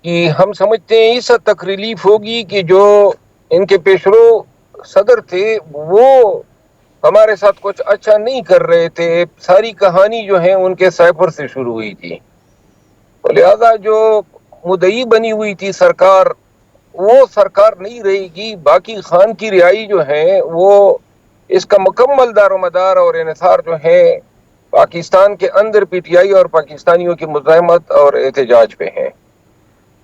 کہ ہم سمجھتے ہیں اس حد تک ریلیف ہوگی کہ جو ان کے پیشرو صدر تھے وہ ہمارے ساتھ کچھ اچھا نہیں کر رہے تھے. ساری کہانی جو ہے ان کے سائفر سے شروع ہوئی تھی. لہذا جو مدعی بنی ہوئی تھی سرکار، وہ سرکار نہیں رہے گی. باقی خان کی رہائی جو ہے وہ اس کا مکمل دار و مدار اور انحصار جو ہے پاکستان کے اندر پی ٹی آئی اور پاکستانیوں کی مزاحمت اور احتجاج پہ ہیں.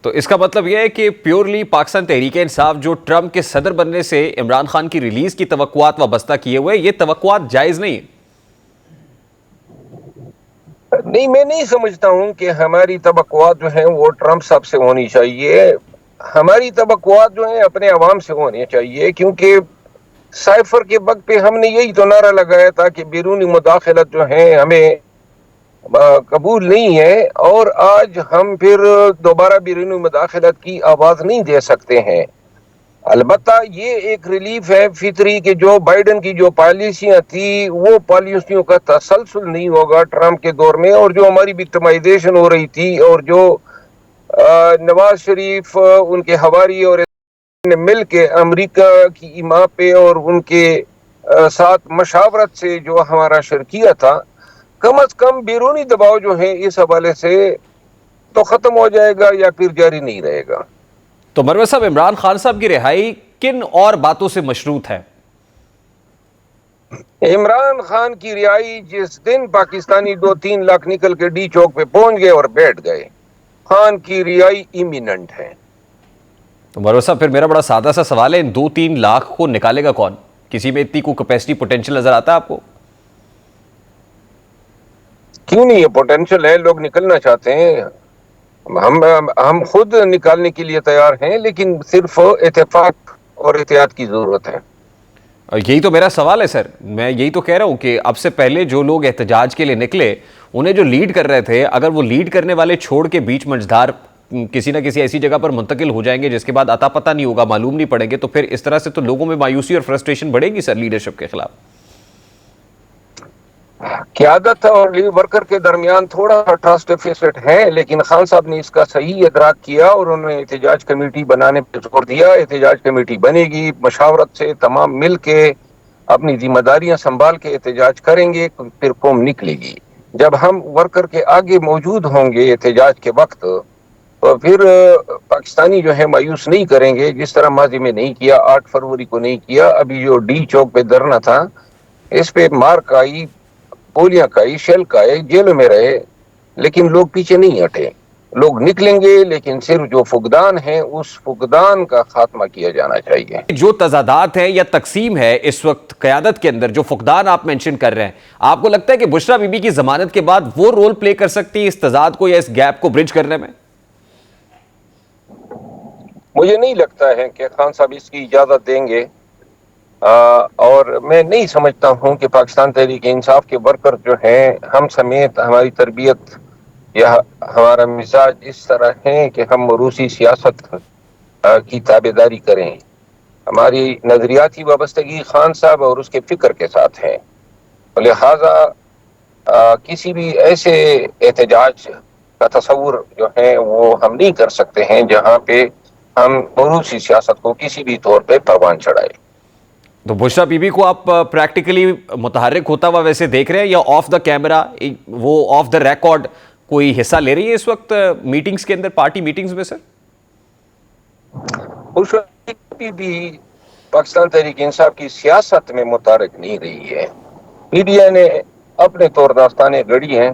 تو اس کا مطلب یہ ہے کہ پیورلی پاکستان تحریک انصاف جو ٹرمپ کے صدر بننے سے عمران خان کی ریلیز کی توقعات وابستہ کیے ہوئے، یہ توقعات جائز نہیں؟ نہیں، میں نہیں سمجھتا ہوں کہ ہماری توقعات جو ہیں وہ ٹرمپ صاحب سے ہونی چاہیے. ہماری توقعات جو ہیں اپنے عوام سے ہونی چاہیے، کیونکہ سائفر کے وقت پہ ہم نے یہی تو نعرہ لگایا تھا کہ بیرونی مداخلت جو ہے ہمیں قبول نہیں ہے، اور آج ہم پھر دوبارہ بیرونی مداخلت کی آواز نہیں دے سکتے ہیں. البتہ یہ ایک ریلیف ہے فطری کہ جو بائیڈن کی جو پالیسیاں تھی وہ پالیسیوں کا تسلسل نہیں ہوگا ٹرمپ کے دور میں، اور جو ہماری وکٹمائزیشن ہو رہی تھی اور جو نواز شریف ان کے ہواری اور نے مل کے امریکہ کی ایما پہ اور ان کے ساتھ مشاورت سے جو ہمارا شرکیہ تھا، کم از کم بیرونی دباؤ جو ہے اس حوالے سے تو ختم ہو جائے گا یا پھر جاری نہیں رہے گا. تو مروت صاحب، عمران خان صاحب کی رہائی کن اور باتوں سے مشروط ہے؟ عمران خان کی رہائی جس دن پاکستانی 2-3 لاکھ نکل کے ڈی چوک پہ پہنچ گئے اور بیٹھ گئے، خان کی رہائی ایمیننٹ ہے. تو مروت صاحب، پھر میرا بڑا سادہ سا سوال ہے، ان 2-3 لاکھ کو نکالے گا کون؟ کسی میں اتنی کو کیپیسٹی پوٹینشل نظر آتا ہے آپ کو؟ کیوں نہیں؟ یہ پوٹینشل ہے، لوگ نکلنا چاہتے ہیں. ہم خود نکالنے کے لیے تیار ہیں، لیکن صرف اتفاق اور احتیاط کی ضرورت ہے. یہی تو میرا سوال ہے سر، میں یہی تو کہہ رہا ہوں کہ اب سے پہلے جو لوگ احتجاج کے لیے نکلے، انہیں جو لیڈ کر رہے تھے، اگر وہ لیڈ کرنے والے چھوڑ کے بیچ منجدار کسی نہ کسی ایسی جگہ پر منتقل ہو جائیں گے جس کے بعد عطا پتہ نہیں ہوگا، معلوم نہیں پڑیں گے، تو پھر اس طرح سے تو لوگوں میں مایوسی اور فرسٹریشن بڑھے گی سر لیڈرشپ کے خلاف. قیادت اور ورکر کے درمیان تھوڑا سا ٹرسٹ ڈیفیسٹ ہے، لیکن خان صاحب نے اس کا صحیح ادراک کیا اور انہوں نے احتجاج کمیٹی بنانے پہ زور دیا. احتجاج کمیٹی بنے گی، مشاورت سے تمام مل کے اپنی ذمہ داریاں سنبھال کے احتجاج کریں گے، پھر قوم نکلے گی. جب ہم ورکر کے آگے موجود ہوں گے احتجاج کے وقت، تو پھر پاکستانی جو ہے مایوس نہیں کریں گے، جس طرح ماضی میں نہیں کیا، 8 فروری کو نہیں کیا. ابھی جو ڈی چوک پہ دھرنا تھا، اس پہ مارک آئی، گولیاں کھائی، شیل کھائے، جیلوں میں رہے، لیکن لوگ پیچھے نہیں ہٹے. لوگ نکلیں گے، لیکن صرف جو فقدان ہے اس فقدان کا خاتمہ کیا جانا چاہیے. جو تضادات ہیں یا تقسیم ہے اس وقت قیادت کے اندر، جو فقدان آپ مینشن کر رہے ہیں، آپ کو لگتا ہے کہ بشرا بی بی کی ضمانت کے بعد وہ رول پلے کر سکتی ہے اس تضاد کو یا اس گیپ کو برج کرنے میں؟ مجھے نہیں لگتا ہے کہ خان صاحب اس کی اجازت دیں گے، اور میں نہیں سمجھتا ہوں کہ پاکستان تحریک انصاف کے ورکر جو ہیں، ہم سمیت ہماری تربیت یا ہمارا مزاج اس طرح ہے کہ ہم روسی سیاست کی تابعداری کریں. ہماری نظریاتی وابستگی خان صاحب اور اس کے فکر کے ساتھ ہے. لہذا کسی بھی ایسے احتجاج کا تصور جو ہے وہ ہم نہیں کر سکتے ہیں جہاں پہ ہم روسی سیاست کو کسی بھی طور پہ پروان چڑھائے. تو بشرا بی بی کو آپ پریکٹیکلی متحرک ہوتا ہوا ویسے دیکھ رہے ہیں، یا آف دا کیمرہ، وہ آف دا ریکارڈ کوئی حصہ لے رہی ہے اس وقت میٹنگز کے اندر، پارٹی میٹنگز میں سر؟ بشرا بی بی پاکستان تحریک انصاف کی سیاست میں متحرک نہیں رہی ہے. میڈیا نے اپنے طور داستانیں گڑھی ہیں.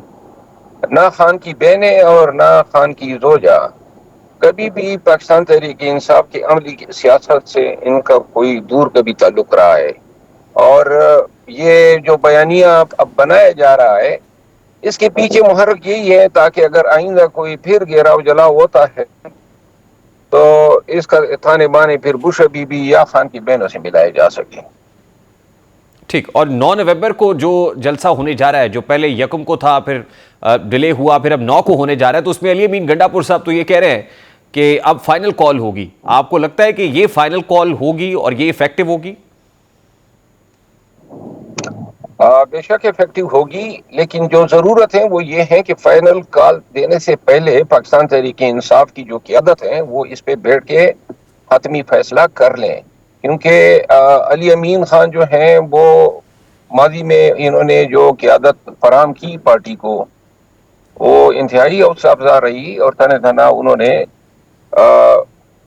نہ خان کی بہنیں اور نہ خان کی زوجہ کبھی بھی پاکستان تحریک انصاف کی عملی سیاست سے ان کا کوئی دور کبھی تعلق رہا ہے. اور یہ جو بیانیہ اب بنایا جا رہا ہے، اس کے پیچھے محرک یہی ہے تاکہ اگر آئندہ کوئی پھر گھیراؤ جلاؤ ہوتا ہے تو اس کا تانے بانے پھر بشرا بی بی یا خان کی بہنوں سے ملائے جا سکیں. ٹھیک. اور 9 نومبر کو جو جلسہ ہونے جا رہا ہے، جو پہلے 1 کو تھا، پھر ڈیلے ہوا، پھر اب 9 کو ہونے جا رہا ہے، تو اس میں علی امین گنڈا پور صاحب تو یہ کہہ رہے ہیں کہ اب فائنل کال ہوگی. آپ کو لگتا ہے کہ یہ فائنل کال ہوگی اور یہ ایفیکٹو ہوگی؟ بے شک افیکٹو ہوگی، لیکن جو ضرورت ہے وہ یہ ہے کہ فائنل کال دینے سے پہلے پاکستان تحریک انصاف کی جو قیادت ہے وہ اس پہ بیٹھ کے حتمی فیصلہ کر لیں، کیونکہ علی امین خان جو ہیں وہ ماضی میں انہوں نے جو قیادت فراہم کی پارٹی کو وہ انتہائی حوصلہ افزا رہی، اور تن تنہا انہوں نے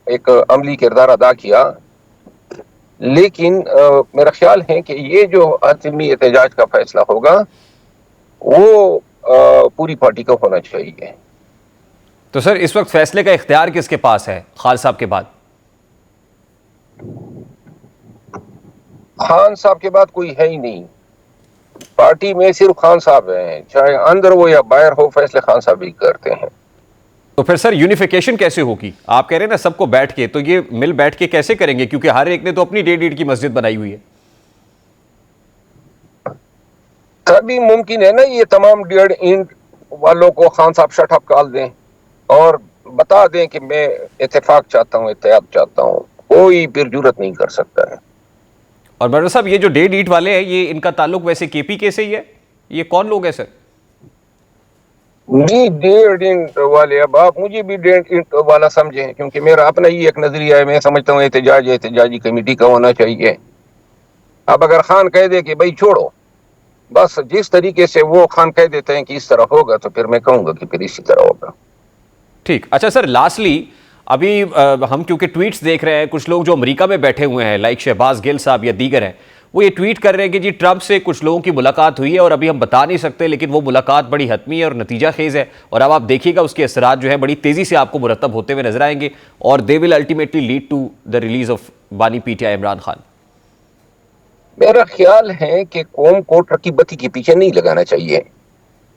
ایک عملی کردار ادا کیا، لیکن میرا خیال ہے کہ یہ جو حتمی احتجاج کا فیصلہ ہوگا وہ پوری پارٹی کا ہونا چاہیے۔ تو سر اس وقت فیصلے کا اختیار کس کے پاس ہے خان صاحب کے بعد؟ خان صاحب کے بعد کوئی ہے ہی نہیں، پارٹی میں صرف خان صاحب ہیں، چاہے اندر ہو یا باہر ہو فیصلے خان صاحب ہی کرتے ہیں۔ تو پھر سر یونیفیکیشن کیسے ہوگی؟ آپ کہہ رہے ہیں نا سب کو بیٹھ کے، تو یہ مل بیٹھ کے کیسے کریں گے؟ کیونکہ ہر ایک نے تو اپنی 1.5 اینٹ کی مسجد بنائی ہوئی ہے۔ تبھی ممکن ہے نا یہ تمام 1.5 اینٹ والوں کو خان صاحب شٹ اپ کال دیں اور بتا دیں کہ میں اتفاق چاہتا ہوں، اتحاد چاہتا ہوں، کوئی پھر جرت نہیں کر سکتا ہے۔ اور مرزا صاحب یہ جو 1.5 اینٹ والے ہیں یہ ان کا تعلق ویسے کے پی کے سے ہی ہے؟ یہ کون لوگ ہیں سر؟ نہیں 1.5 اینٹ والے، اب آپ مجھے بھی 1.5 اینٹ والا سمجھیں، کیونکہ میرا اپنا ہی ایک نظریہ ہے، میں سمجھتا ہوں احتجاجی کمیٹی کا ہونا چاہیے۔ اب اگر خان کہہ دے کہ بھائی چھوڑو، بس جس طریقے سے وہ خان کہہ دیتے ہیں کہ اس طرح ہوگا تو پھر میں کہوں گا کہ پھر اسی طرح ہوگا۔ ٹھیک، اچھا سر لاسٹلی ابھی ہم کیونکہ ٹویٹس دیکھ رہے ہیں، کچھ لوگ جو امریکہ میں بیٹھے ہوئے ہیں لائک شہباز گل صاحب یا دیگر ہیں، وہ یہ ٹویٹ کر رہے ہیں کہ جی ٹرمپ سے کچھ لوگوں کی ملاقات ہوئی ہے اور ابھی ہم بتا نہیں سکتے، لیکن وہ ملاقات بڑی حتمی ہے اور نتیجہ خیز ہے، اور اب آپ دیکھیے گا اس کے اثرات جو ہیں بڑی تیزی سے آپ کو مرتب ہوتے ہوئے نظر آئیں گے، اور they will ultimately lead to the release of بانی پی ٹی آئی عمران خان۔ میرا خیال ہے کہ قوم کو ٹرکی بتی کے پیچھے نہیں لگانا چاہیے،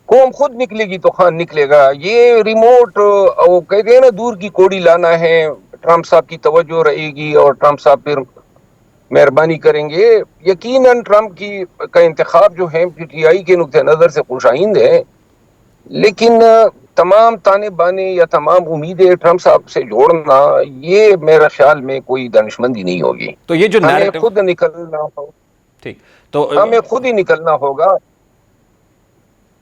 قوم خود نکلے گی تو خان نکلے گا۔ یہ ریموٹ وہ کہتے ہیں نا دور کی کوڑی لانا ہے، ٹرمپ صاحب کی توجہ رہے گی اور ٹرمپ صاحب پھر مہربانی کریں گے۔ یقیناً ٹرمپ کا انتخاب جو ہے پی ٹی آئی کے نقطہ نظر سے خوش آئند ہے، لیکن تمام تانے بانے یا تمام امیدیں ٹرمپ صاحب سے جوڑنا یہ میرا خیال میں کوئی دانشمندی نہیں ہوگی۔ تو یہ جو ہمیں نیریٹو، خود نکلنا ہوگا، ٹھیک تو ہمیں خود ہی نکلنا ہوگا۔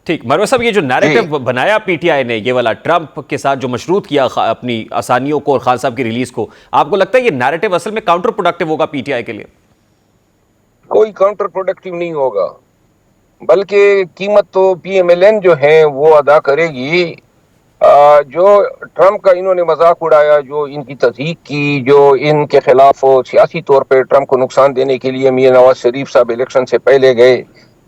ٹھیک، مروہ صاحب یہ جو نیریٹو بنایا پی ٹی آئی نے، یہ والا ٹرمپ کے ساتھ جو مشروط کیا اپنی آسانیوں کو اور خان صاحب کی ریلیز کو، آپ کو لگتا ہے یہ نیریٹو اصل میں کاؤنٹر پروڈکٹیو ہوگا پی ٹی آئی کے لیے؟ کوئی کاؤنٹر پروڈکٹیو نہیں ہوگا، بلکہ قیمت تو پی ایم ایل این جو ہے وہ ادا کرے گی۔ جو ٹرمپ کا انہوں نے مذاق اڑایا، جو ان کی تضحیق کی، جو ان کے خلاف سیاسی طور پہ ٹرمپ کو نقصان دینے کے لیے میاں نواز شریف صاحب الیکشن سے پہلے گئے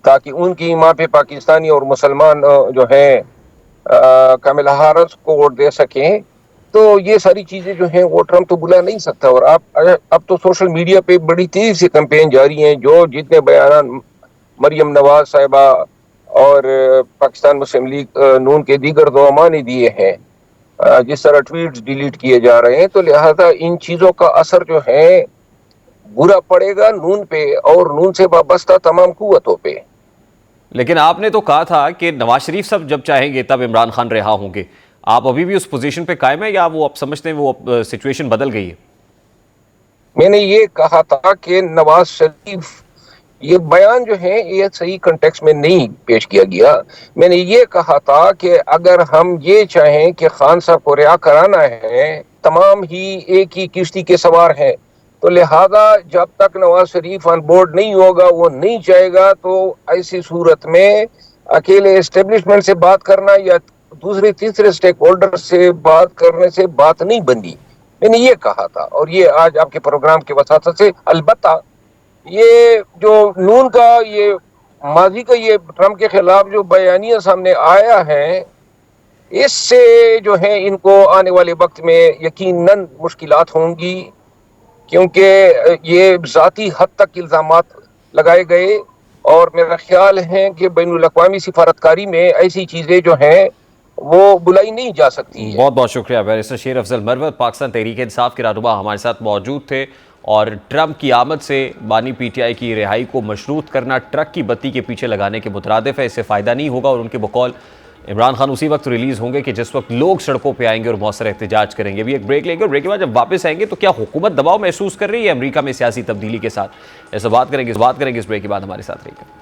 تاکہ ان کی ماں پہ پاکستانی اور مسلمان جو ہیں کاملا ہیرس کو ووٹ دے سکیں، تو یہ ساری چیزیں جو ہیں وہ ٹرمپ تو بلا نہیں سکتا۔ اور اب تو سوشل میڈیا پہ بڑی تیزی سے کمپین جاری ہیں، جو جتنے بیانات مریم نواز صاحبہ اور پاکستان مسلم لیگ نون کے دیگر زعماء نے دیے ہیں، جس طرح ٹویٹس ڈیلیٹ کیے جا رہے ہیں، تو لہذا ان چیزوں کا اثر جو ہے برا پڑے گا نون پہ اور نون سے وابستہ تمام قوتوں پہ۔ لیکن آپ نے تو کہا تھا کہ نواز شریف صاحب جب چاہیں گے تب عمران خان رہا ہوں گے، آپ ابھی بھی اس پوزیشن پہ قائم ہیں یا وہ آپ سمجھتے ہیں وہ سچویشن بدل گئی ہے؟ میں نے یہ کہا تھا کہ نواز شریف، یہ بیان جو ہے یہ صحیح کنٹیکس میں نہیں پیش کیا گیا۔ میں نے یہ کہا تھا کہ اگر ہم یہ چاہیں کہ خان صاحب کو رہا کرانا ہے، تمام ہی ایک ہی کشتی کے سوار ہیں، تو لہذا جب تک نواز شریف آن بورڈ نہیں ہوگا، وہ نہیں چاہے گا، تو ایسی صورت میں اکیلے اسٹیبلشمنٹ سے بات کرنا یا دوسرے تیسرے سٹیک ہولڈر سے بات کرنے سے بات نہیں بنی۔ میں نے یہ کہا تھا، اور یہ آج آپ کے پروگرام کے وساطت سے البتہ یہ جو نون کا یہ ماضی کا یہ ٹرمپ کے خلاف جو بیانیہ سامنے آیا ہے، اس سے جو ہے ان کو آنے والے وقت میں یقیناً مشکلات ہوں گی، کیونکہ یہ ذاتی حد تک الزامات لگائے گئے، اور میرا خیال ہے کہ بین الاقوامی سفارتکاری میں ایسی چیزیں جو ہیں وہ بلائی نہیں جا سکتی ہیں۔ بہت بہت شکریہ بیرسٹر شیر افضل مروت، پاکستان تحریک انصاف کے رہنما ہمارے ساتھ موجود تھے، اور ٹرمپ کی آمد سے بانی پی ٹی آئی کی رہائی کو مشروط کرنا ٹرک کی بتی کے پیچھے لگانے کے مترادف ہے، اس سے فائدہ نہیں ہوگا، اور ان کے بقول عمران خان اسی وقت ریلیز ہوں گے کہ جس وقت لوگ سڑکوں پہ آئیں گے اور مؤثر احتجاج کریں گے۔ ابھی ایک بریک لیں گے، اور بریک کے بعد جب واپس آئیں گے تو کیا حکومت دباؤ محسوس کر رہی ہے امریکہ میں سیاسی تبدیلی کے ساتھ؟ ایسا بات کریں گے اس بریک کے بعد، ہمارے ساتھ رہیے گا۔